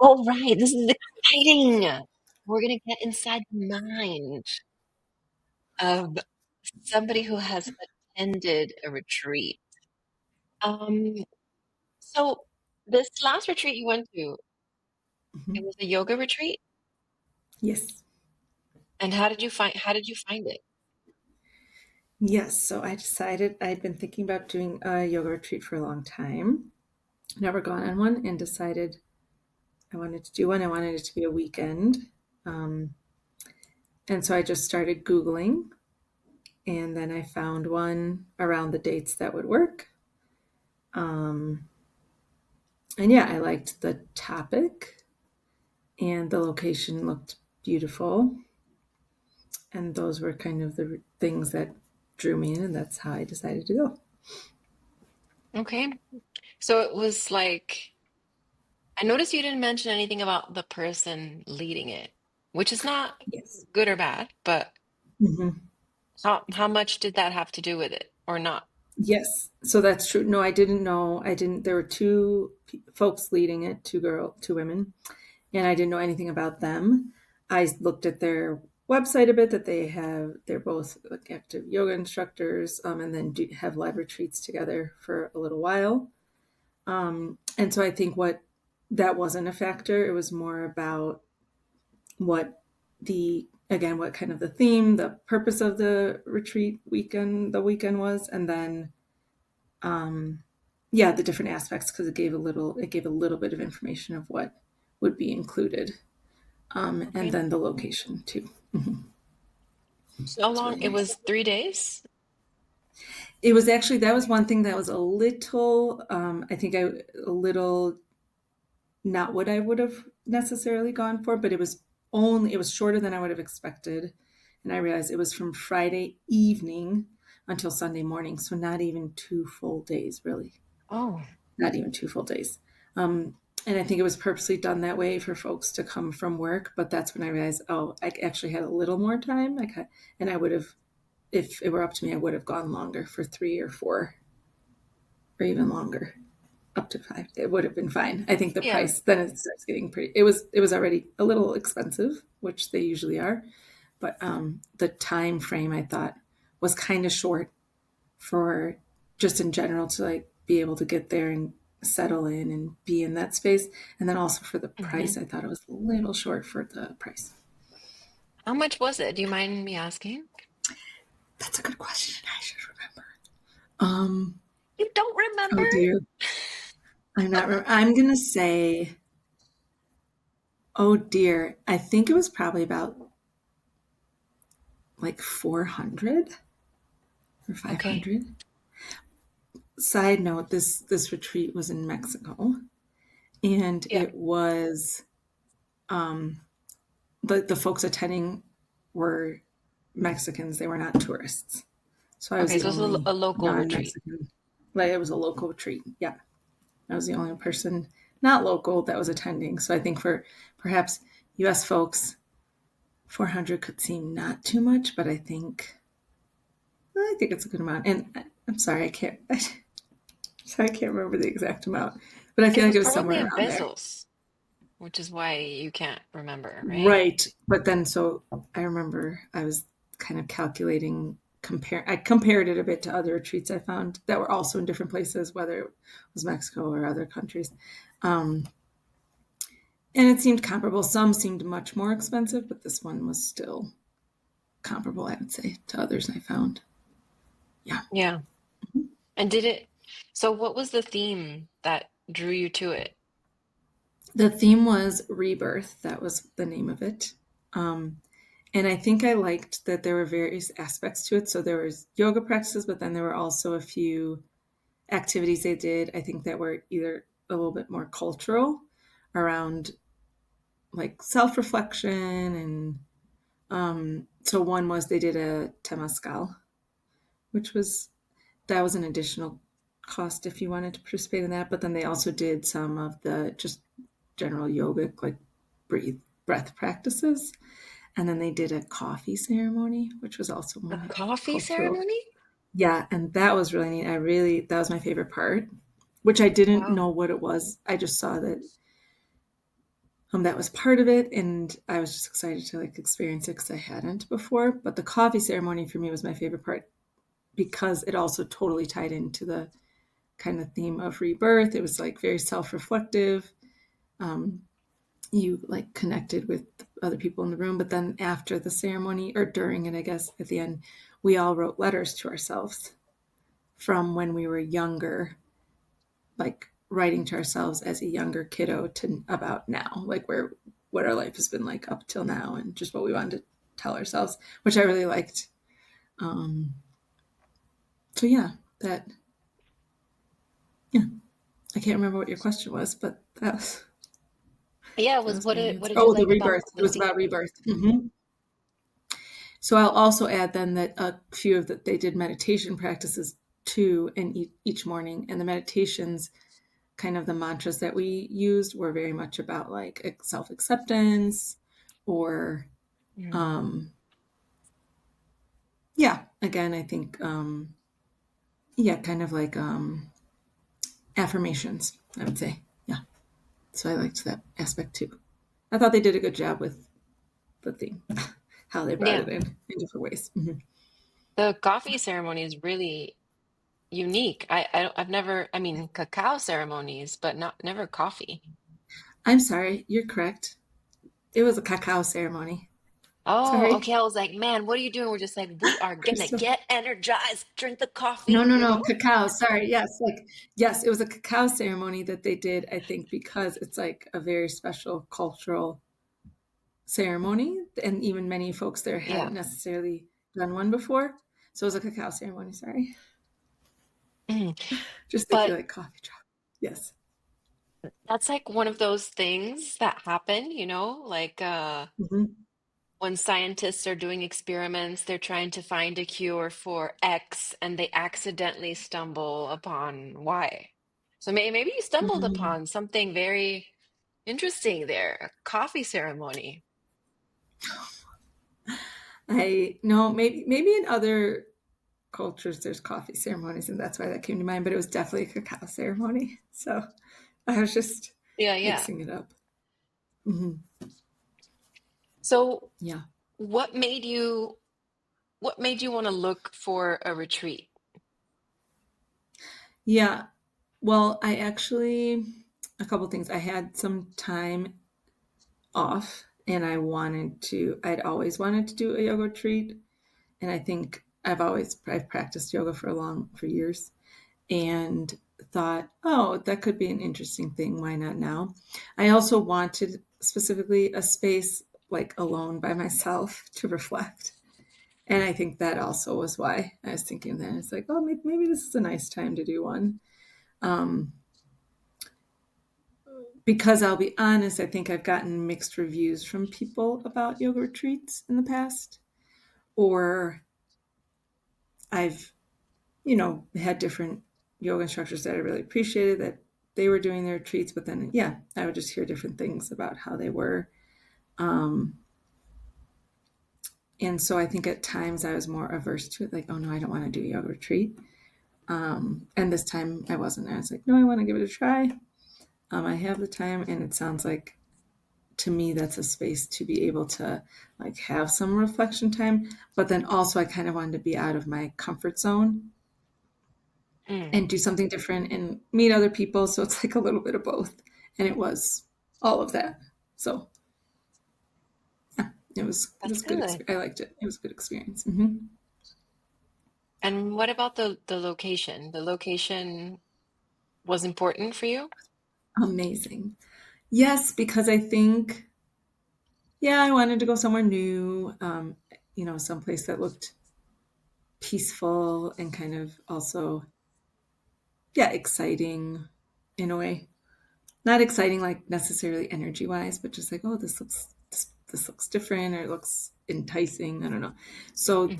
Oh, right. This is exciting. We're gonna get inside the mind of somebody who has attended a retreat. Um, so this last retreat you went to, it Mhm. was a yoga retreat? Yes. And how did you find it? Yes. So I decided I'd been thinking about doing a yoga retreat for a long time. Never gone on one and decided I wanted to do one. I wanted it to be a weekend. Um, and so I just started Googling and then I found one around the dates that would work. Um, and yeah, I liked the topic and the location looked beautiful. And those were kind of the things that drew me in, and that's how I decided to go. Okay. So it was like, I noticed you didn't mention anything about the person leading it, which is not Yes. good or bad, but Mhm. how much did that have to do with it or not? Yes, so that's true. No, I didn't know. I didn't. There were folks leading it, two women, and I didn't know anything about them. I looked at their website a bit. That they're both like active yoga instructors, and then have led retreats together for a little while. And so I think what that wasn't a factor. It was more about what what kind of the theme, the purpose of the the weekend was, and then um, yeah, the different aspects because it gave a little bit of information of what would be included, and Okay. then the location too. So how It's long? really It nice. was 3 days? It was actually that was one thing that was a little, I think a little not what I would have necessarily gone for, but it was shorter than I would have expected, and I realized it was from Friday evening until Sunday morning, so not even 2 full days, really. Oh, Not even 2 full days. And I think it was purposely done that way for folks to come from work. But that's when I realized, oh, I actually had a little more time. And I would have, if it were up to me, I would have gone longer for 3 or 4 or even longer, up to 5. It would have been fine. I think the yeah. price then it starts getting pretty. It was already a little expensive, which they usually are. But the time frame I thought was kind of short for just in general to like be able to get there and settle in and be in that space. And then also for the Hmm. price, I thought it was a little short for the price. How much was it? Do you mind me asking? That's a good question. I should remember. Um, You don't remember? oh dear. I'm going to say, oh dear. I think it was probably about like 400 or Okay. 500. Side note, this retreat was in Mexico and Yeah. um, the folks attending were Mexicans. They were not tourists. So I was Okay, the so it's only a local retreat. non-Mexican. Like it was a local retreat. Yeah, I was the only person not local that was attending. So I think for perhaps U.S. folks, 400 could seem not too much, but I think it's a good amount. And I'm sorry, I can't. Sorry, I can't remember the exact amount, but I feel It like was it was probably somewhere in around there. pesos, which is why you can't remember, right? Right. But then, so I remember I was kind of calculating, I compared it a bit to other retreats I found that were also in different places, whether it was Mexico or other countries. Um, and it seemed comparable. Some seemed much more expensive, but this one was still comparable, I would say, to others I found. Yeah. Yeah. And did it, so what was the theme that drew you to it? The theme was rebirth. That was the name of it. Um, and I think I liked that there were various aspects to it. So there was yoga practices, but then there were also a few activities they did, I think that were either a little bit more cultural around like self reflection. And so one was they did a temazcal, which that was an additional cost if you wanted to participate in that. But then they also did some of the just general yogic, like breath practices. And then they did a coffee ceremony, which was also A more coffee cultural. ceremony? Yeah, and that was really neat. That was my favorite part, which I didn't Wow. know what it was. I just saw that that was part of it, and I was just excited to like experience it because I hadn't before. But the coffee ceremony for me was my favorite part because it also totally tied into the kind of theme of rebirth. It was like very self-reflective. Um, you like connected with other people in the room, but then after the ceremony or during it, I guess at the end, we all wrote letters to ourselves from when we were younger, like writing to ourselves as a younger kiddo to about now, like where what our life has been like up till now, and just what we wanted to tell ourselves, which I really liked. Um, so yeah, that yeah, I can't remember what your question was, but Yeah, it that was was my what answer. did you Oh, the like about rebirth. It the was theme? about rebirth. Hmm. So I'll also add then that a few of that they did meditation practices too, in each morning, and the meditations, kind of the mantras that we used, were very much about like self acceptance, or Mm. um, yeah, again, I think yeah, kind of like affirmations. I would say, yeah. So I liked that aspect too. I thought they did a good job with the theme, how they brought Yeah, it in different ways. Hmm. the coffee ceremony is really unique. I've never, I mean, cacao ceremonies, but not never coffee. I'm sorry, you're correct. It was a cacao ceremony. Oh, Sorry, okay. I was like, man, what are you doing? We're just like, we are gonna Crystal. get energized, drink the No, coffee, no, you no, know? cacao. Sorry. Yes, like yes, it was a cacao ceremony that they did, I think, because it's like a very special cultural ceremony, and even many folks there hadn't Yeah. necessarily done one before. So it was a cacao ceremony, sorry. Mhm. Just they feel But like coffee drop. Yes. that's like one of those things that happen, like Hmm. when scientists are doing experiments, they're trying to find a cure for X and they accidentally stumble upon Y. So maybe you stumbled Hmm. upon something very interesting there, a coffee ceremony. I no, maybe in other cultures there's coffee ceremonies, and that's why that came to mind, but it was definitely a cacao ceremony. So I was just Yeah, yeah. mixing it up. Hmm. So Yeah. what made you what made you want to look for a retreat? Yeah. Well, I actually, a couple things. I had some time off, and I'd always wanted to do a yoga retreat. And I think I've practiced yoga for years, and thought, oh, that could be an interesting thing. Why not now? I also wanted specifically a space like alone by myself to reflect. And I think that also was why I was thinking that it's like, oh, maybe this is a nice time to do one. Um, because I'll be honest, I think I've gotten mixed reviews from people about yoga retreats in the past, or I've, had different yoga instructors that I really appreciated that they were doing their retreats, but then, yeah, I would just hear different things about how they were. Um, and so I think at times I was more averse to it, like, oh no, I don't want to do a yoga retreat. And this time I wasn't. I was like, no, I want to give it a try. I have the time, and it sounds like to me that's a space to be able to like have some reflection time, but then also I kind of wanted to be out of my comfort zone Mm, and do something different and meet other people, so it's like a little bit of both, and it was all of that. So yeah, it was that's good good. I liked it. It was a good experience. Hmm. And what about the location? The location was important for you? Amazing. Yes, because I think, yeah, I wanted to go somewhere new, someplace that looked peaceful and kind of also, yeah, exciting in a way. Not exciting like necessarily energy wise, but just like, oh, this looks different, or it looks enticing. I don't know. So Hmm.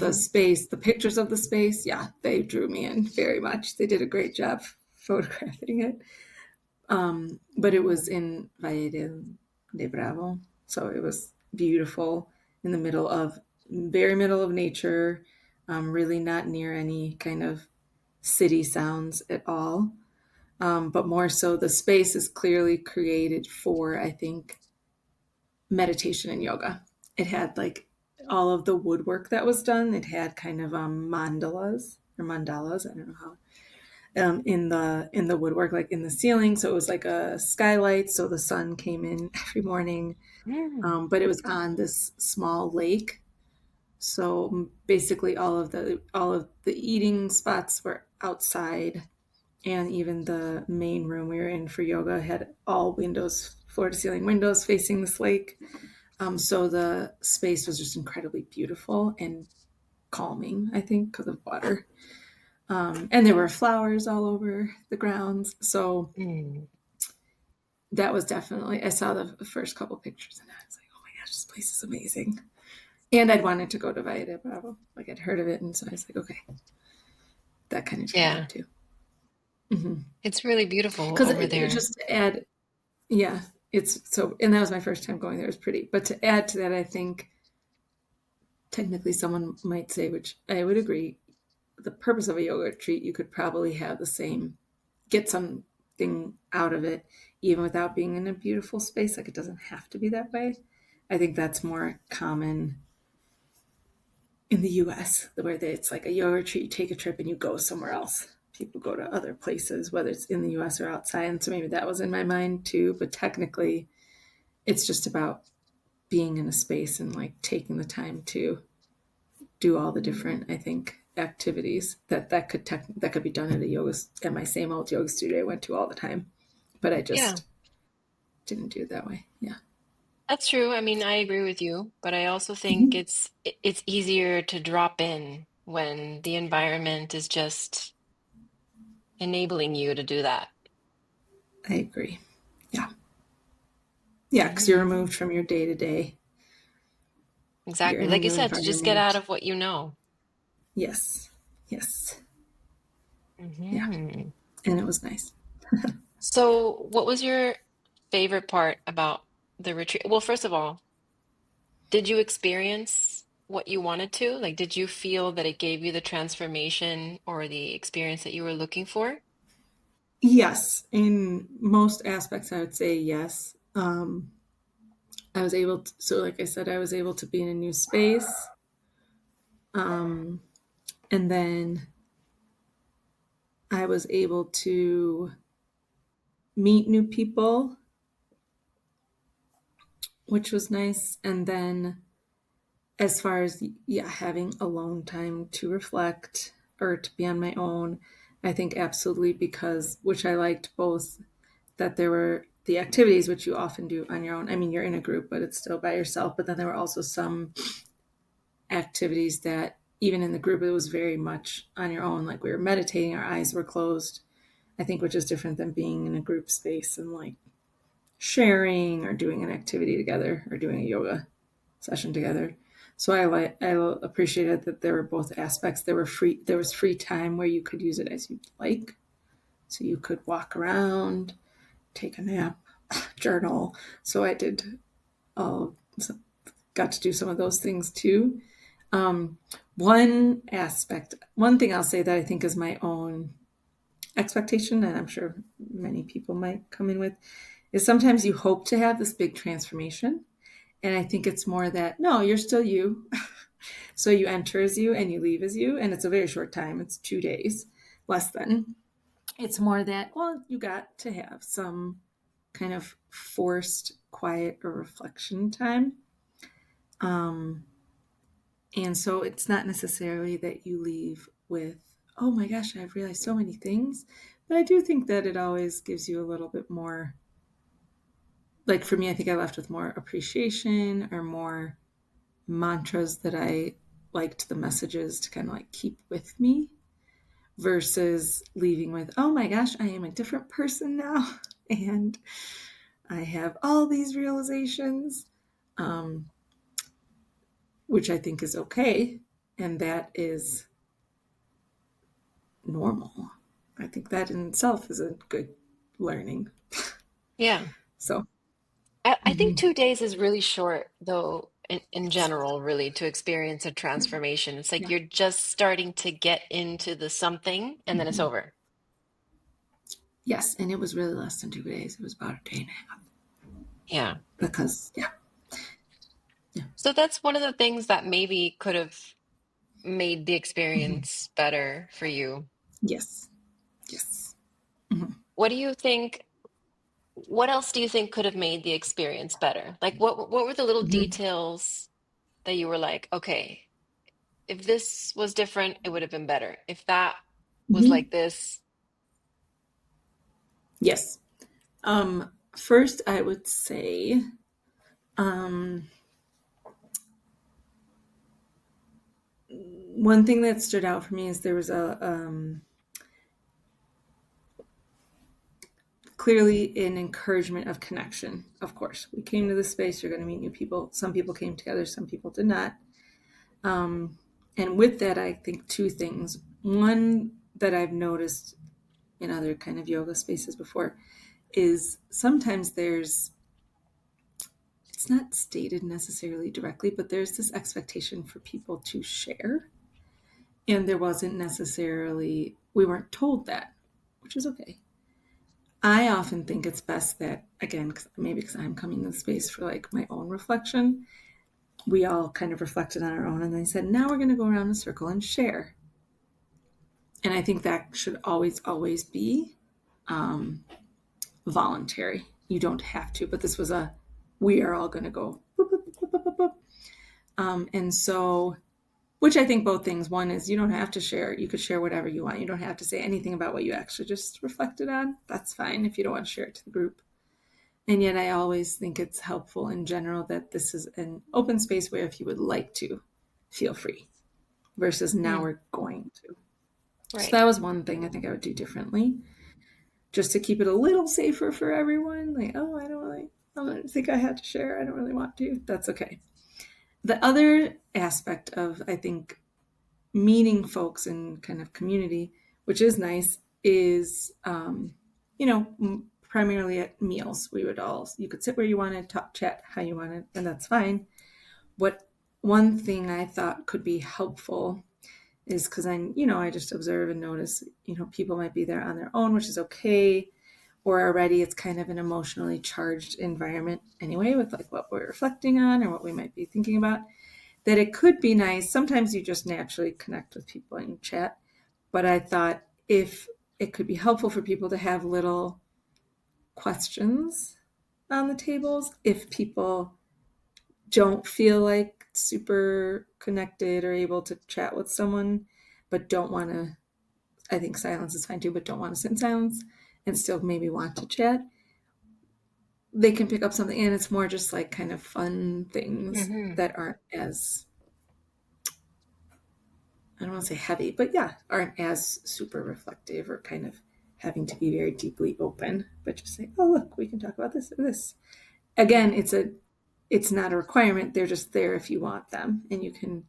the pictures of the space, yeah, they drew me in very much. They did a great job photographing it. But it was in Valle de Bravo, so it was beautiful in the very middle of nature, really not near any kind of city sounds at all. But more so, the space is clearly created for, I think, meditation and yoga. It had like all of the woodwork that was done. It had kind of mandalas. I don't know how in the woodwork, like in the ceiling. So it was like a skylight, so the sun came in every morning. Mm. But it was on this small lake. So basically, all of the eating spots were outside, and even the main room we were in for yoga had all windows, floor to ceiling windows facing this lake. So the space was just incredibly beautiful and calming, I think, because of water. And there were flowers all over the grounds. So Mm. that was definitely, I saw the first couple pictures and I was like, oh my gosh, this place is amazing. And I'd wanted to go to Valle de Bravo. Like I'd heard of it. And so I was like, okay, that kind of drew me Yeah, in too. Mm-hmm. it's really beautiful Because over there. just to add, yeah, it's so, and that was my first time going there. It was pretty. But to add to that, I think technically someone might say, which I would agree, the purpose of a yoga retreat, you could probably have the same, get something out of it, even without being in a beautiful space. Like it doesn't have to be that way. I think that's more common in the US, where it's like a yoga retreat, you take a trip and you go somewhere else. People go to other places, whether it's in the US or outside. And so maybe that was in my mind too. But technically, it's just about being in a space and like taking the time to do all the different, I think, activities that could be done at a yoga at my same old yoga studio I went to all the time. But I Yeah, just didn't do it that way. Yeah. that's true. I mean, I agree with you, but I also think Mhm. it's easier to drop in when the environment is just enabling you to do that. I agree. Yeah. Yeah. Because you're Hmm. removed from your day to day. You're Exactly. in a Like you new said, to just get out environment. of what you know. Yes. Yes. Yeah. Hmm. And it was nice. So, what was your favorite part about the retreat? Well, first of all, did you experience what you wanted to? Like, did you feel that it gave you the transformation or the experience that you were looking for? Yes. In most aspects, I would say yes. I was able to, so like I said, I was able to be in a new space. Um, and then I was able to meet new people, which was nice. And then as far as yeah, having alone time to reflect or to be on my own, I think absolutely because which I liked both that there were the activities which you often do on your own. I mean, you're in a group, but it's still by yourself. But then there were also some activities that even in the group it was very much on your own. Like we were meditating, our eyes were closed. I think which is different than being in a group space and like sharing or doing an activity together or doing a yoga session together. So I appreciated that there were both aspects. There was free time where you could use it as you like. So you could walk around, take a nap, journal. So I did all got to do some of those things too. Um, one thing I'll say that I think is my own expectation, and I'm sure many people might come in with, is sometimes you hope to have this big transformation. And I think it's more that, no, you're still you. So you enter as you and you leave as you. And it's a very short time, it's 2 days, less than. It's more that, well, you got to have some kind of forced quiet or reflection time. Um, and so it's not necessarily that you leave with, oh my gosh, I've realized so many things. But I do think that it always gives you a little bit more, like for me, I think I left with more appreciation or more mantras that I liked the messages to kind of like keep with me versus leaving with, oh my gosh, I am a different person now. And I have all these realizations, um, which I think is okay. And that is normal. I think that in itself is a good learning. Yeah. So, I think mhm. 2 days is really short, though, in general, really, to experience a transformation. It's like Yeah. you're just starting to get into the something and then it's Mhm. over. Yes. And it was really less than 2 days. It was about a day and a half Yeah. because, yeah. Yeah. So that's one of the things that maybe could have made the Hmm. experience better for you. Yes. Yes. Hmm. What do you think, what else do you think could have made the experience better? Like what were the little Hmm. details that you were like, okay, if this was different, it would have been better. If that was Hmm. like this, Yes. First, I would say um, one thing that stood out for me is there was a clearly an encouragement of connection. Of course, we came to this space. You're going to meet new people. Some people came together. Some people did not. Um, and with that, I think two things. One that I've noticed in other kind of yoga spaces before is sometimes there's, it's not stated necessarily directly, but there's this expectation for people to share. And there wasn't necessarily, we weren't told that, which is okay. I often think it's best that, again, maybe because I'm coming to the space for like my own reflection, we all kind of reflected on our own and they said, now we're going to go around in a circle and share. And I think that should always, always be um, voluntary. You don't have to, but this was a, we are all going to go. Boop, boop, boop, boop, boop, boop. And so, which I think both things. One is you don't have to share. You could share whatever you want. You don't have to say anything about what you actually just reflected on. That's fine if you don't want to share it to the group. And yet, I always think it's helpful in general that this is an open space where if you would like to, feel free versus now mm, we're going to. So right. that was one thing I think I would do differently just to keep it a little safer for everyone. Like, oh, I don't think I had to share. I don't really want to. That's okay. The other aspect of, I think, meeting folks in kind of community, which is nice, is, primarily at meals. We would all, you could sit where you wanted, talk, chat how you wanted, and that's fine. What one thing I thought could be helpful is because I just observe and notice, people might be there on their own, which is okay. Or already it's kind of an emotionally charged environment anyway, with like what we're reflecting on or what we might be thinking about. That it could be nice. Sometimes you just naturally connect with people and you chat. But I thought if it could be helpful for people to have little questions on the tables, if people don't feel like super connected or able to chat with someone, but don't want to, I think silence is fine too, but don't want to sit in silence and still maybe want to chat, they can pick up something. And it's more just like kind of fun things Hmm. that aren't as, I don't want to say heavy, but yeah, aren't as super reflective or kind of having to be very deeply open, but just say, oh, look, we can talk about this or this. Again, Yeah. it's not a requirement. They're just there if you want them and you can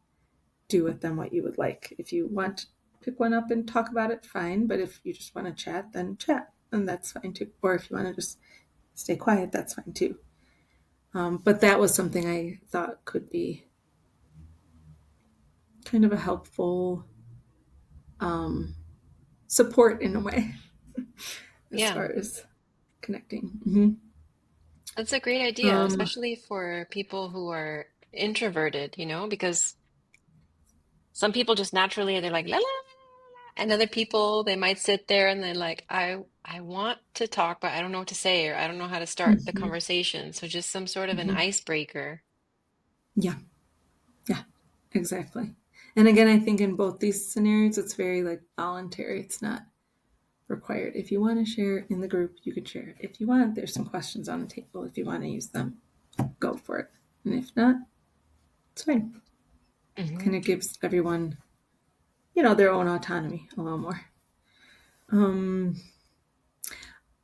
do with them what you would like. If you want to pick one up and talk about it, fine. But if you just want to chat, then chat. And that's fine too. Or if you want to just stay quiet, that's fine too. But that was something I thought could be kind of a helpful support in a way as Yeah. far as connecting. Mm-hmm. That's a great idea, Um, especially for people who are introverted, because some people just naturally they're like la la la, and other people they might sit there and they're like I want to talk but I don't know what to say or I don't know how to start the mm-hmm. conversation. So just some sort of an Mm-hmm. icebreaker. Yeah, yeah, exactly. And again, I think in both these scenarios, it's very like voluntary. It's not required. If you want to share in the group, you could share. If you want, there's some questions on the table. If you want to use them, go for it. And if not, it's fine. Hmm. Kind of gives everyone, their own autonomy a little more. Um,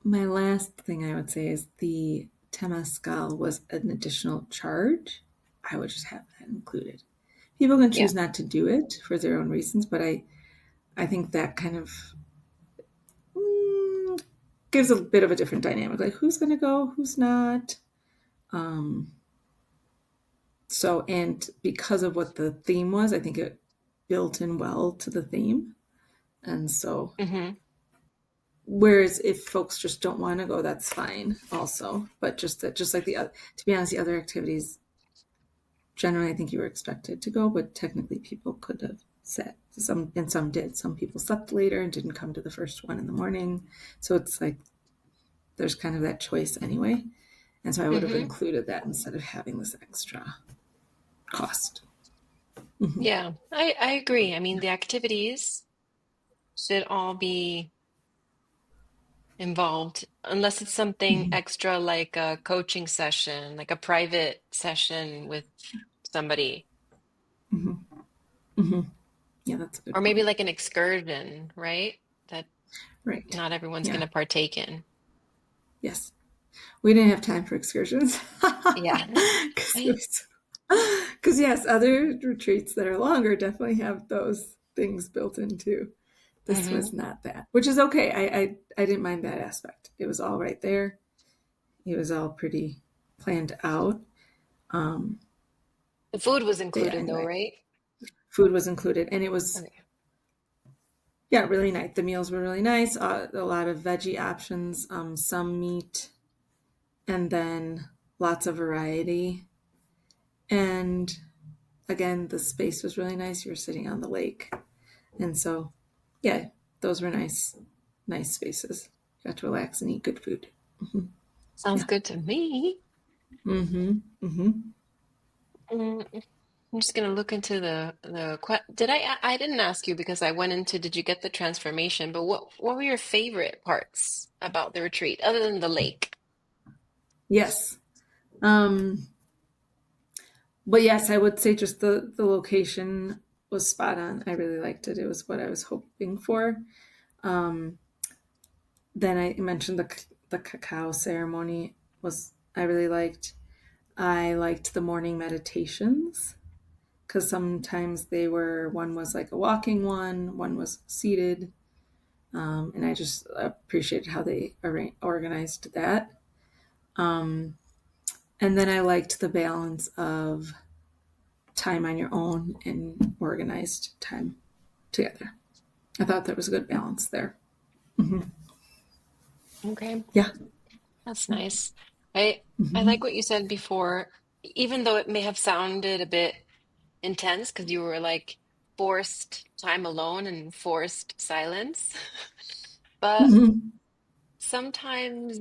my last thing I would say is the temescal was an additional charge. I would just have that included. People can Yeah. choose not to do it for their own reasons, but I think that kind of mm, gives a bit of a different dynamic. Like who's going to go, who's not. Um, and because of what the theme was, I think it built in well to the theme. And so, Hmm. whereas if folks just don't want to go, that's fine also. But just that, just like to be honest, the other activities, generally, I think you were expected to go, but technically people could have sat. Some did. Some people slept later and didn't come to the first one in the morning. So it's like there's kind of that choice anyway. And so I would have Hmm. included that instead of having this extra cost. Yeah, I agree. I mean, the activities should all be involved, unless it's something Mm-hmm. extra like a coaching session, like a private session with somebody, Mm-hmm. Mm-hmm. Yeah, that's a or good maybe point. like an excursion, right? That Right. not everyone's going Yeah. to partake in. Yes. We didn't have time for excursions. Yeah. Because yes, other retreats that are longer definitely have those things built in too. This Hmm. was not that, which is okay. I didn't mind that aspect. It was all right there. It was all pretty planned out. Um, The food was but yeah, included though, anyway, right? food was included, and it was Okay. yeah really nice. The meals were really nice. A lot of veggie options, some meat, and then lots of variety. And again, the space was really nice. You were sitting on the lake, and so yeah, those were nice spaces. Got to relax and eat good food. Hmm. Sounds Yeah. good to me. Mm-hmm. Mm-hmm. Mm, I'm just gonna look into did I didn't ask you because I went into did you get the transformation, but what were your favorite parts about the retreat other than the lake? Yes. Um, but yes, I would say just the location was spot on. I really liked it. It was what I was hoping for. Um, then I mentioned the cacao ceremony was I really liked. I liked the morning meditations because sometimes they were one was like a walking one was seated, and I just appreciated how they organized that. Um, and then I liked the balance of time on your own and organized time together. I thought there was a good balance there. Hmm. Okay, Yeah. that's nice. I Hmm. like what you said before, even though it may have sounded a bit intense because you were like forced time alone and forced silence. But Hmm. sometimes,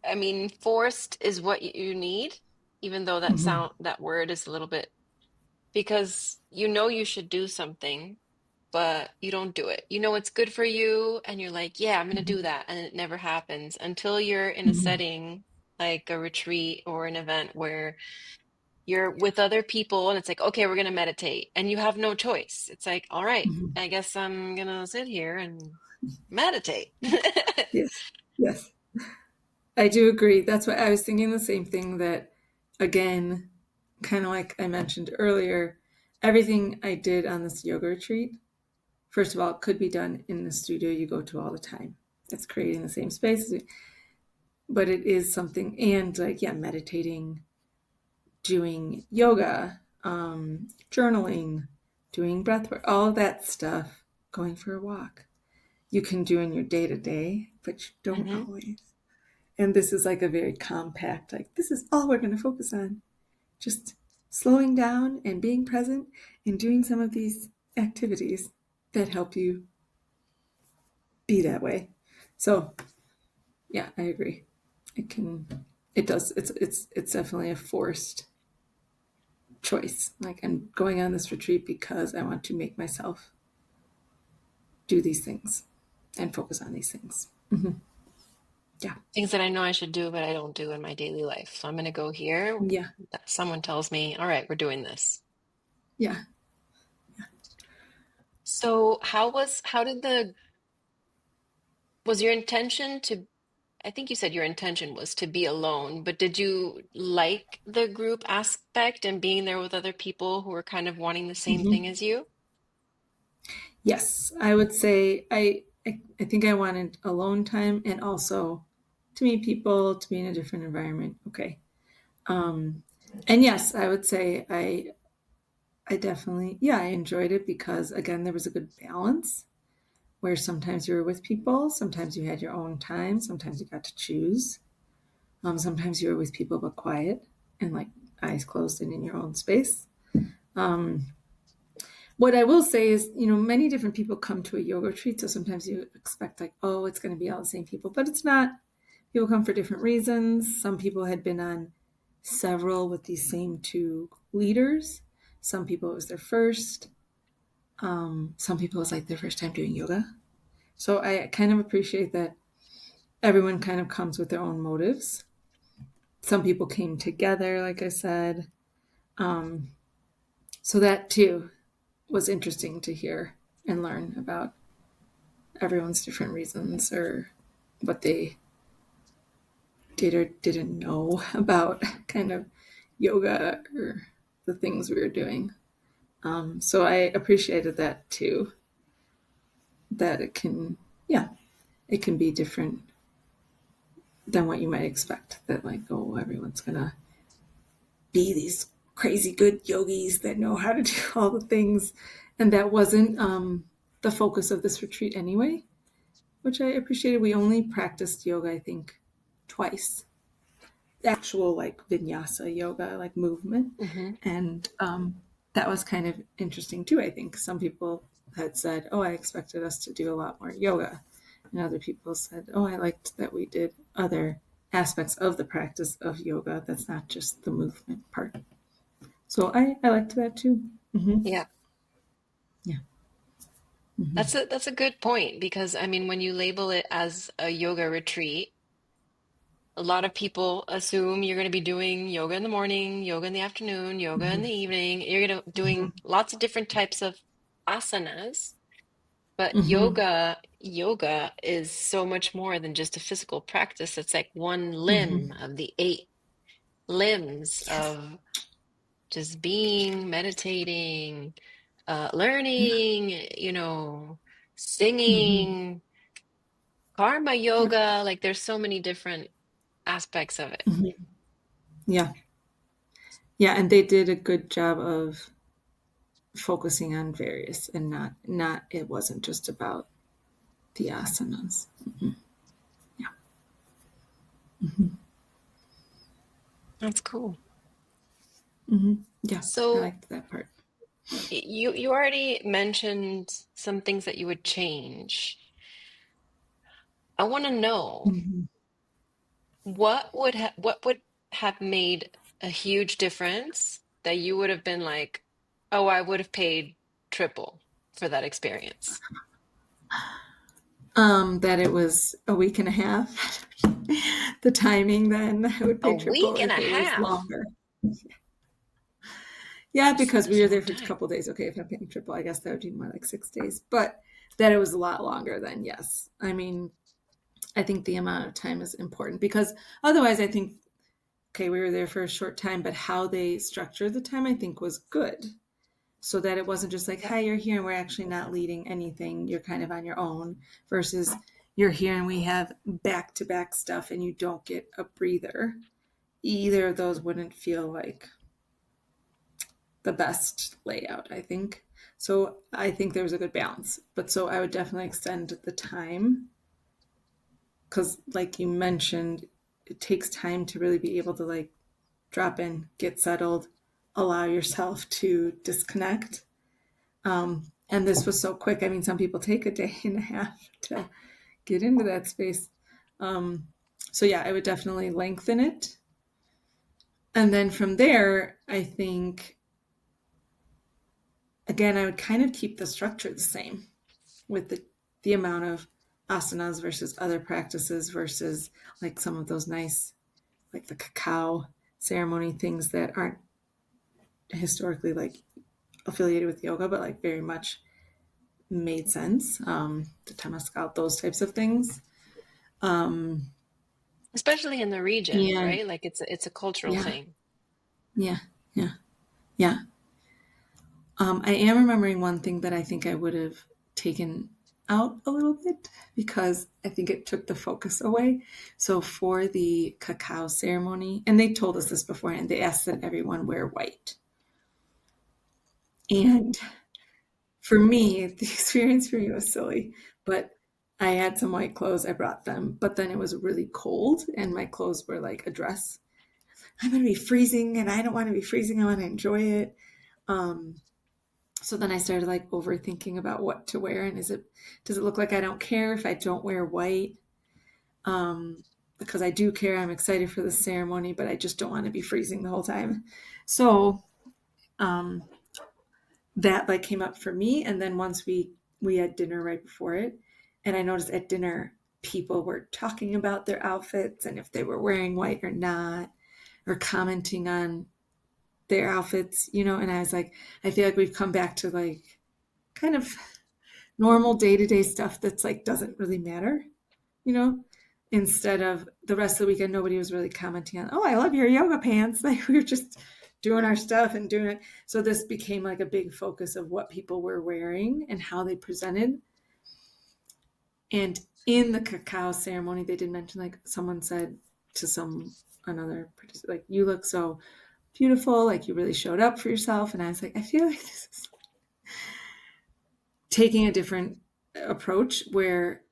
I mean, forced is what you need, even though Hmm. that word is a little bit because you know you should do something, but you don't do it. You know it's good for you, and you're like, yeah, I'm gonna do that, and it never happens until you're in a Hmm. setting like a retreat or an event where you're with other people and it's like, okay, we're gonna meditate, and you have no choice. It's like, all right, Hmm. I guess I'm gonna sit here and meditate. Yes. Yes. I do agree. That's what I was thinking the same thing that, again, kind of like I mentioned earlier, everything I did on this yoga retreat, first of all, could be done in the studio you go to all the time. It's creating the same space, but it is something, and like, yeah, meditating, doing yoga, journaling, doing breath work, all that stuff, going for a walk. You can do in your day to day, but you don't Hmm. always. And this is like a very compact, like, this is all we're going to focus on. Just slowing down and being present and doing some of these activities that help you be that way. So, yeah, I agree. It can, it does, it's definitely a forced choice. Like, I'm going on this retreat because I want to make myself do these things and focus on these things. Hmm. Yeah. Things that I know I should do, but I don't do in my daily life. So I'm gonna go here. Yeah. Someone tells me, all right, we're doing this. Yeah. So how did was your intention to, I think you said your intention was to be alone, but did you like the group aspect and being there with other people who were kind of wanting the same thing Hmm. as you? Yes, I would say I think I wanted alone time and also to meet people, to be in a different environment. Okay. Um, and yes, I would say I definitely yeah, I enjoyed it because again there was a good balance where sometimes you were with people, sometimes you had your own time, sometimes you got to choose. Sometimes you were with people but quiet and like eyes closed and in your own space. Um, what I will say is, many different people come to a yoga retreat. So sometimes you expect, like, oh, it's going to be all the same people, but it's not. People come for different reasons. Some people had been on several with these same two leaders. Some people it was their first. Some people it was like their first time doing yoga. So I kind of appreciate that everyone kind of comes with their own motives. Some people came together, like I said. Um, so that too was interesting to hear and learn about everyone's different reasons or what they did or didn't know about kind of yoga or the things we were doing. So I appreciated that too, that it can, yeah, it can be different than what you might expect. That, like, oh, everyone's going to be these crazy good yogis that know how to do all the things. And that wasn't the focus of this retreat anyway, which I appreciated. We only practiced yoga, I think, twice. Actual like vinyasa yoga, like movement. Hmm. And that was kind of interesting too, I think. Some people had said, oh, I expected us to do a lot more yoga. And other people said, oh, I liked that we did other aspects of the practice of yoga. That's not just the movement part. So I liked that too. Mm-hmm. Yeah. Yeah. Mm-hmm. That's a good point because I mean when you label it as a yoga retreat, a lot of people assume you're going to be doing yoga in the morning, yoga in the afternoon, yoga in Mm-hmm. the evening. You're going to Mm-hmm. doing lots of different types of asanas, but Mm-hmm. yoga is so much more than just a physical practice. It's like one limb Mm-hmm. of the eight limbs Yes. of just being, meditating, Yeah. learning, Mm-hmm. singing, karma Yep. yoga. Like there's so many different aspects of it. Mm-hmm. Yeah. Yeah. And they did a good job of focusing on various and not it wasn't just about the asanas. Yeah. Mm-hmm. That's cool. Mm-hmm. Yeah. I So liked that part. you already mentioned some things that you would change. I want to know Mm-hmm. what would have made a huge difference that you would have been like, oh, I would have paid triple for that experience. That it was a week and a half. The timing, then I would A pay triple week and if a it was half. longer. Yeah, because we That's were a there long for a time. couple of days. Okay, if I'm paying triple, I guess that would be more like 6 days. But that it was a lot longer, then yes. I mean, I think the amount of time is important because otherwise, I think, okay, we were there for a short time, but how they structured the time, I think, was good. So that it wasn't just like, Yep. hi, you're here and we're actually not leading anything. You're kind of on your own versus you're here and we have back to back stuff and you don't get a breather. Either of those wouldn't feel like the best layout, I think. So I think there was a good balance. But so I would definitely extend the time because, like you mentioned, it takes time to really be able to like drop in, get settled, allow yourself to disconnect. And this was so quick. I mean, some people take a day and a half to get into that space. So yeah, I would definitely lengthen it. And then from there, I think, again, I would kind of keep the structure the same with the amount of asanas versus other practices versus like some of those nice, like the cacao ceremony things that aren't historically like affiliated with yoga, but like very much made sense. The temescal, those types of things. Um, Especially in the region, and right? Like it's a cultural yeah, thing. yeah, yeah, yeah. I am remembering one thing that I think I would have taken out a little bit because I think it took the focus away. So for the cacao ceremony, and they told us this beforehand, they asked that everyone wear white. And for me, the experience for me was silly, but I had some white clothes. I brought them, but then it was really cold, and my clothes were like a dress. I'm going to be freezing and I don't want to be freezing. I want to enjoy it. Um, so then I started like overthinking about what to wear. And does it look like I don't care if I don't wear white? Because I do care. I'm excited for the ceremony, but I just don't want to be freezing the whole time. So um, that like came up for me. And then once we had dinner right before it, and I noticed at dinner people were talking about their outfits and if they were wearing white or not, or commenting on their outfits, and I was like, I feel like we've come back to like kind of normal day-to-day stuff that's like doesn't really matter, you know instead of the rest of the weekend nobody was really commenting on, oh, I love your yoga pants. Like we were just doing our stuff and doing it. So this became like a big focus of what people were wearing and how they presented. And in the cacao ceremony they did mention, like someone said to another participant, like, you look so beautiful, like you really showed up for yourself. And I was like, I feel like this is taking a different approach where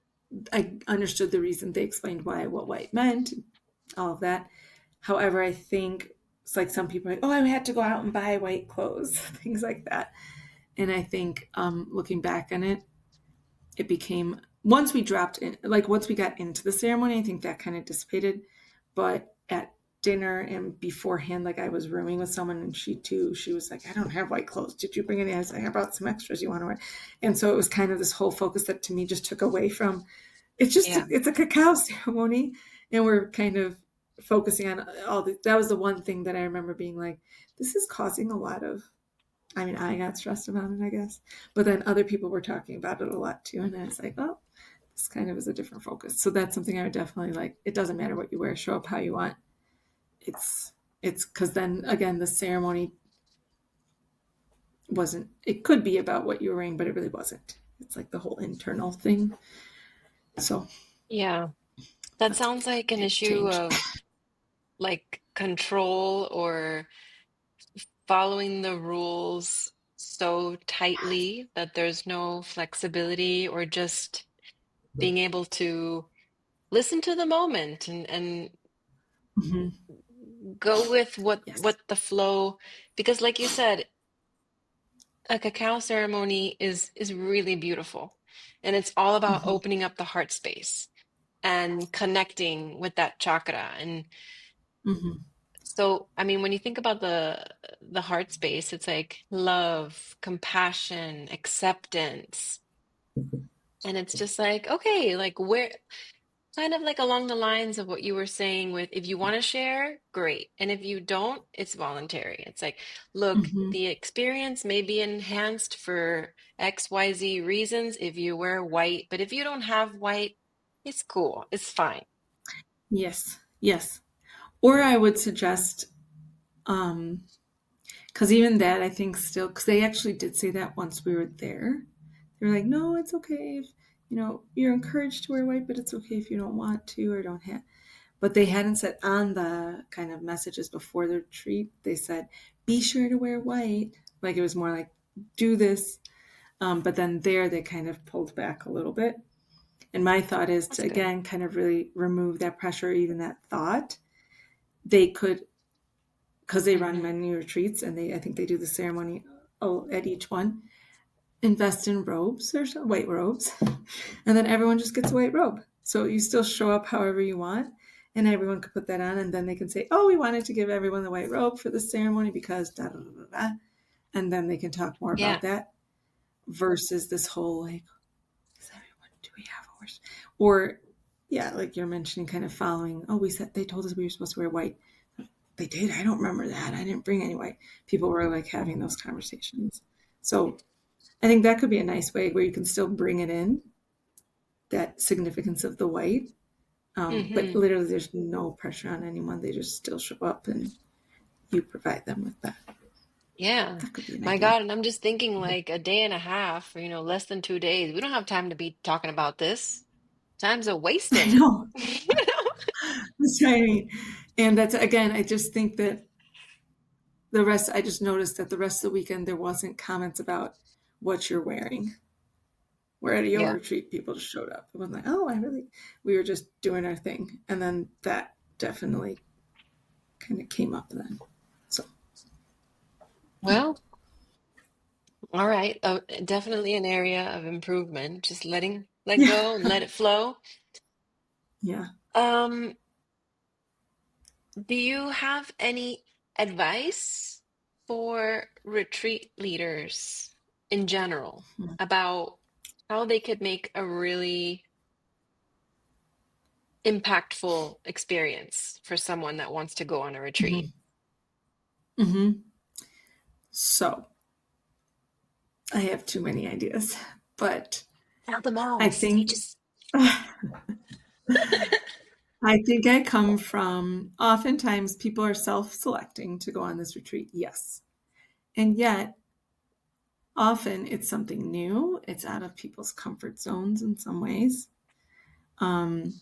I understood the reason they explained what white meant, all of that. However, I think it's like some people are like, oh, I had to go out and buy white clothes, things like that. And I think looking back on it, it became, once we got into the ceremony, I think that kind of dissipated. But at dinner and beforehand, like I was rooming with someone and she was like, I don't have white clothes. Did you bring any? I was like, I brought some extras you want to wear. And so it was kind of this whole focus that to me just took away from, Yeah. it's a cacao ceremony. And we're kind of focusing on that was the one thing that I remember being like, this is causing a lot of, I mean, I got stressed about it, I guess. But then other people were talking about it a lot too. And I was like, oh, this kind of is a different focus. So that's something I would definitely like. It doesn't matter what you wear, show up how you want. It's because then again, the ceremony wasn't, it could be about what you were wearing, but it really wasn't. It's like the whole internal thing. So Yeah. That that's sounds like an it issue changed. of like control or following the rules so tightly that there's no flexibility or just being able to listen to the moment and Mm-hmm. go with what Yes. the flow, because like you said, a cacao ceremony is really beautiful, and it's all about Mm-hmm. opening up the heart space and connecting with that chakra. And Mm-hmm. so, I mean, when you think about the heart space, it's like love, compassion, acceptance. And it's just like, okay, like where kind of like along the lines of what you were saying with if you want to share, great. And if you don't, it's voluntary. It's like, look, Mm-hmm. the experience may be enhanced for XYZ reasons if you wear white, but if you don't have white, it's cool. It's fine. Yes. Yes. Or I would suggest, um, because even that I think still, because they actually did say that once we were there. They were like, no, it's okay if, you're encouraged to wear white, but it's okay if you don't want to or don't have. But they hadn't said on the kind of messages before the retreat, they said, be sure to wear white. Like it was more like, do this. But then there they kind of pulled back a little bit. And my thought is That's to, good. again, kind of really remove that pressure, even that thought. They could, because they run Hmm. many retreats and I think they do the ceremony at each one, invest in robes or white robes. And then everyone just gets a white robe. So you still show up however you want, and everyone could put that on, and then they can say, oh, we wanted to give everyone the white robe for the ceremony because da da da da. And then they can talk more Yeah. about that versus this whole like, is everyone, do we have a horse? Or, yeah, like you're mentioning, kind of following, oh, they told us we were supposed to wear white. They did. I don't remember that. I didn't bring any white. People were like having those conversations. So I think that could be a nice way where you can still bring it in, that significance of the white. But Hmm. literally, there's no pressure on anyone. They just still show up and you provide them with that. Yeah. That could be an My idea. God. And I'm just thinking like a day and a half, or, less than 2 days. We don't have time to be talking about this. Time's a I wasting. know. That's what I mean. And that's, again, I just think that I just noticed that the rest of the weekend, there wasn't comments about what you're wearing. Where at a yoga Yeah. retreat, people just showed up. It wasn't like, oh, we were just doing our thing. And then that definitely kind of came up then. So, Well, all right. Definitely an area of improvement. Just let yeah, go and let it flow. yeah. Um, do you have any advice for retreat leaders in general about how they could make a really impactful experience for someone that wants to go on a retreat? Mm-hmm. Mm-hmm. So, I have too many ideas, but Tell them all. I Say think just I think I come from oftentimes people are self-selecting to go on this retreat. Yes. And yet, often it's something new. It's out of people's comfort zones in some ways. Um,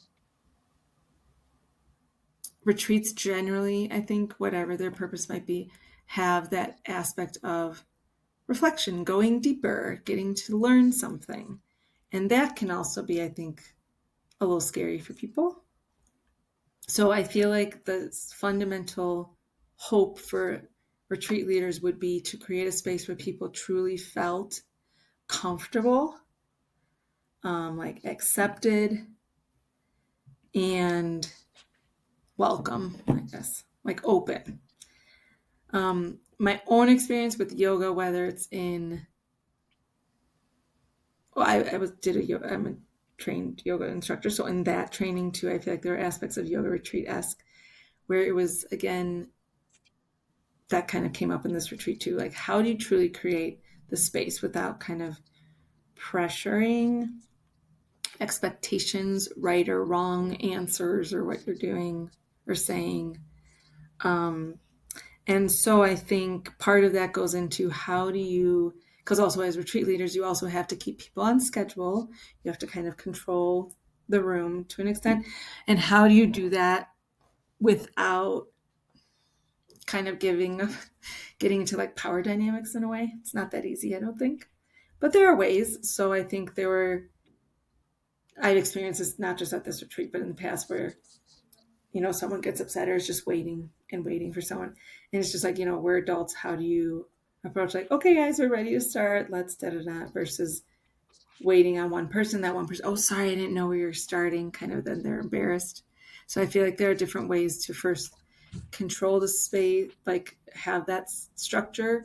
Retreats generally, I think, whatever their purpose might be, have that aspect of reflection, going deeper, getting to learn something. And that can also be, I think, a little scary for people. So I feel like the fundamental hope for retreat leaders would be to create a space where people truly felt comfortable, like accepted and welcome, I guess, like open. My own experience with yoga, whether it's in, well, I was did a yoga. I'm a trained yoga instructor, so in that training too, I feel like there are aspects of yoga retreat esque where it was again that kind of came up in this retreat too. Like, how do you truly create the space without kind of pressuring expectations, right or wrong answers, or what you're doing or saying? Um, And so I think part of that goes into how do you, because also as retreat leaders, you also have to keep people on schedule. You have to kind of control the room to an extent. And how do you do that without kind of getting into like power dynamics in a way? It's not that easy, I don't think. But there are ways. So I think I've experienced this not just at this retreat, but in the past where someone gets upset or is just waiting and waiting for someone. And it's just like, we're adults. How do you approach like, okay, guys, we're ready to start. Let's da da da versus waiting on one person, that one person, oh, sorry, I didn't know we were starting. Kind of then they're embarrassed. So I feel like there are different ways to first control the space, like have that structure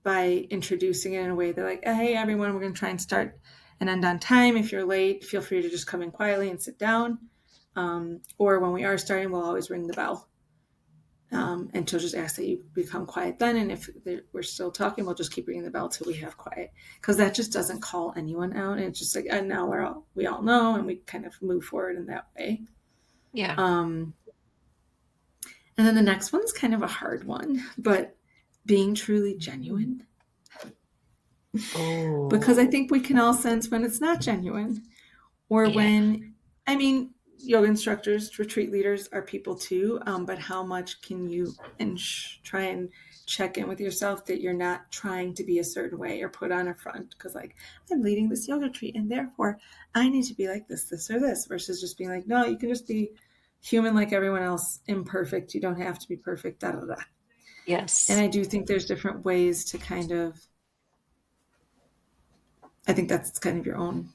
by introducing it in a way that like, hey, everyone, we're going to try and start and end on time. If you're late, feel free to just come in quietly and sit down. Or when we are starting, we'll always ring the bell. And she'll just ask that you become quiet then. And if we're still talking, we'll just keep ringing the bell till we have quiet. Because that just doesn't call anyone out. And it's just like, and now we all know, and we kind of move forward in that way. yeah. Um, and then the next one's kind of a hard one, but being truly genuine. Because I Oh, think we can all sense when it's not genuine. Or yeah. when, I mean, yoga instructors, retreat leaders are people too, but how much can you try and check in with yourself that you're not trying to be a certain way or put on a front? Because, like, I'm leading this yoga retreat and therefore I need to be like this, or this, versus just being like, no, you can just be human like everyone else, imperfect. You don't have to be perfect, da da da. And Yes. I do think there's different ways to kind of, I think that's kind of your own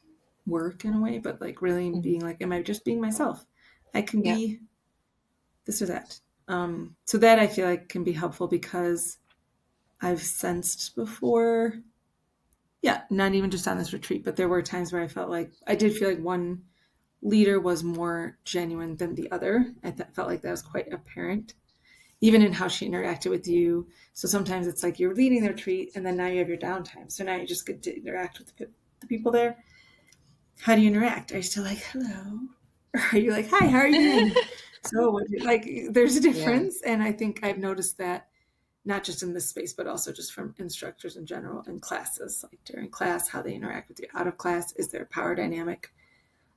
work in a way, but like really Mhm. being like, am I just being myself? I can Yeah. be this or that. So that I feel like can be helpful because I've sensed before, yeah, not even just on this retreat, but there were times where I felt like I did feel like one leader was more genuine than the other. Felt like that was quite apparent, even in how she interacted with you. So sometimes it's like you're leading the retreat and then now you have your downtime. So now you just get to interact with the people there. How do you interact? Are you still like, hello? Or are you like, hi, how are you doing? So, like, there's a Yeah. difference. And I think I've noticed that not just in this space, but also just from instructors in general in classes, like during class, how they interact with you out of class. Is there a power dynamic?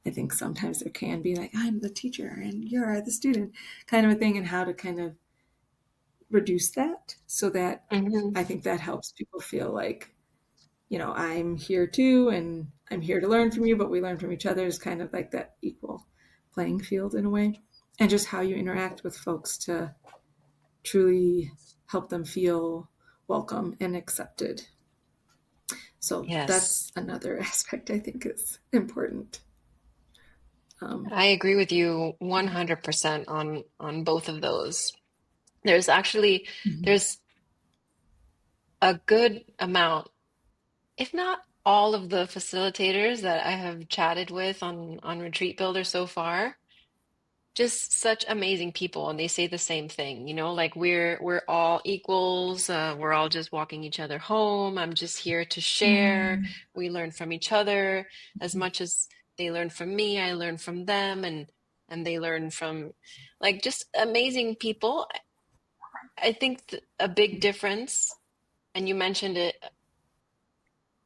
I think sometimes there can be like, I'm the teacher and you're the student kind of a thing, and how to kind of reduce that so that Hmm. I think that helps people feel like, I'm here too, and I'm here to learn from you, but we learn from each other is kind of like that equal playing field in a way. and just how you interact with folks to truly help them feel welcome and accepted. So Yes. that's another aspect I think is important. Um, I agree with you 100% on both of those. There's actually mhm. there's a good amount, if not all of the facilitators that I have chatted with on Retreat Builder so far, just such amazing people, and they say the same thing, like we're all equals, we're all just walking each other home. I'm just here to share. Mm, We learn from each other as much as they learn from me. I learn from them, and they learn from like just amazing people. I think a big difference, and you mentioned it,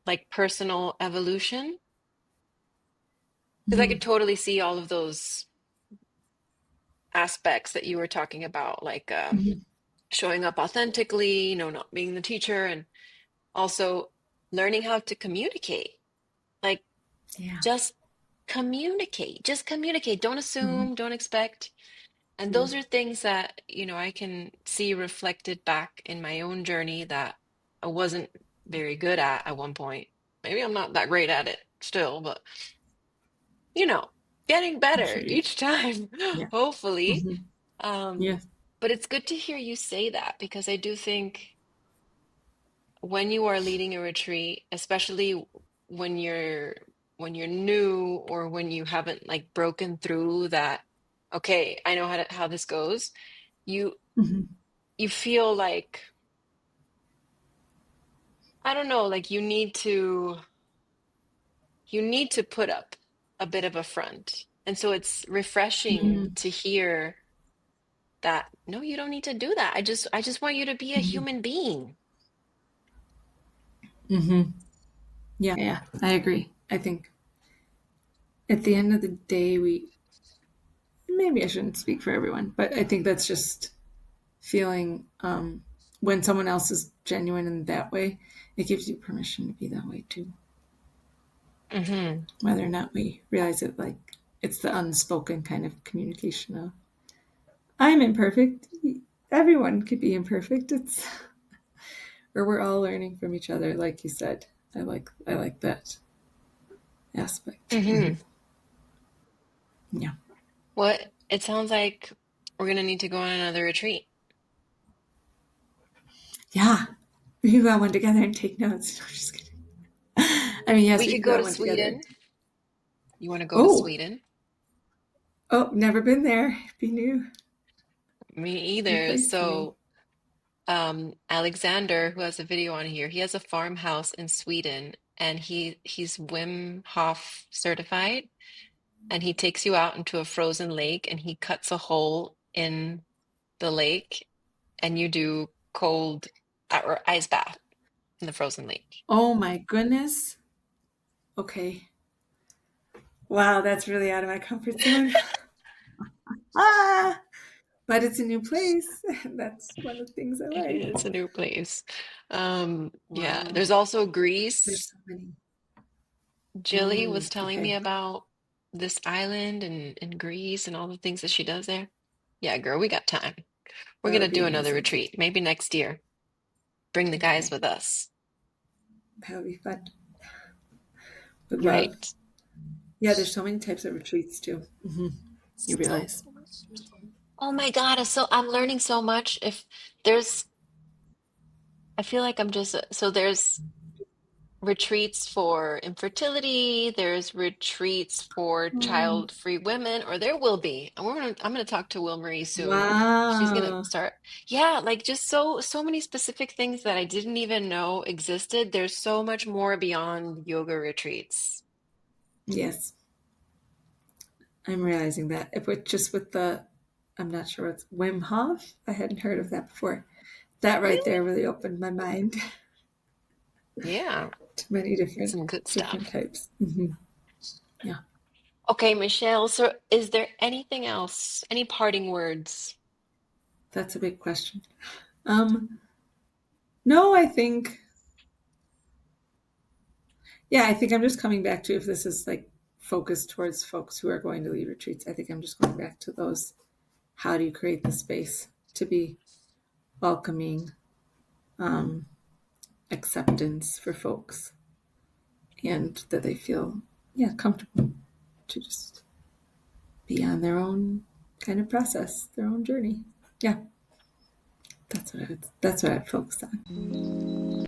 like personal evolution, because I could mhm, totally see all of those aspects that you were talking about, like mhm. showing up authentically, not being the teacher, and also learning how to communicate. Like Yeah. just communicate. Just communicate. Don't Mhm. assume, don't expect. And Yeah. those are things that, I can see reflected back in my own journey that I wasn't very good at one point. Maybe I'm not that great at it still, but you know, getting I'm better sure you each time, yeah. hopefully. Mhm. Um, Yeah. but it's good to hear you say that because I do think when you are leading a retreat, especially when you're when you're new or when you haven't like broken through that, okay, I know how this goes, you Mhm. you feel like I don't know, like you need to put up a bit of a front. And so it's refreshing Mhm. to hear that no, you don't need to do that. I just want you to be a Mhm. human being. Mhm. Yeah. Yeah. I agree. I think at the end of the day, we maybe I shouldn't speak for everyone, but I think that's just feeling when someone else is genuine in that way, it gives you permission to be that way too. Hmm. Whether or not we realize it, like it's the unspoken kind of communication of I'm imperfect. Everyone could be imperfect. It's or we're all learning from each other, like you said. I like that aspect. Hmm. Yeah. What it sounds like we're gonna need to go on another retreat. Yeah. We can go on one together and take notes. No, I'm just kidding. I mean, yes, We we could could go go on to one together. Sweden. You want to go to Oh, Sweden? oh, never been there. Be new, Me new either. place for me. So, Alexander, who has a video on here, he has a farmhouse in Sweden, and he's Wim Hof certified, and he takes you out into a frozen lake, and he cuts a hole in the lake, and you do cold or ice bath in the frozen lake. Oh my goodness. Okay. Wow, that's really out of my comfort zone. Ah, but it's a new place. That's one of the things I like. It's a new place. Yeah, Wow. there's also There's Greece. so many. Jilly was telling me Okay. about this island and Greece and all the things that she does there. Yeah, girl, we got time. We're That gonna would be do another amazing. retreat, maybe next year. Bring the guys Okay. with us. That would be fun. Would love. Right. Yeah, there's so many types of retreats too. You So, realize. oh my God, I'm learning so much. If there's, I feel like I'm just, so there's retreats for infertility, there's retreats for Mm. child-free women, or there will be. And I'm gonna talk to Will Marie soon. She's gonna Wow. start. Yeah, like just so many specific things that I didn't even know existed. There's so much more beyond yoga retreats. Yes, I'm realizing that. If with just with the, I'm not sure what's Wim Hof. I hadn't heard of that before. That right Really? there really opened my mind Yeah, to many different some good different stuff. types. Yeah, Okay, Michelle, so is there anything else? Any parting words? that's a big question. Um, no, I think yeah, I think I'm just coming back to if this is like focused towards folks who are going to lead retreats. I think I'm just going back to those. how do you create the space to be welcoming, um, acceptance for folks, and that they feel, yeah, comfortable to just be on their own kind of process, their own journey. Yeah, that's what I focused on.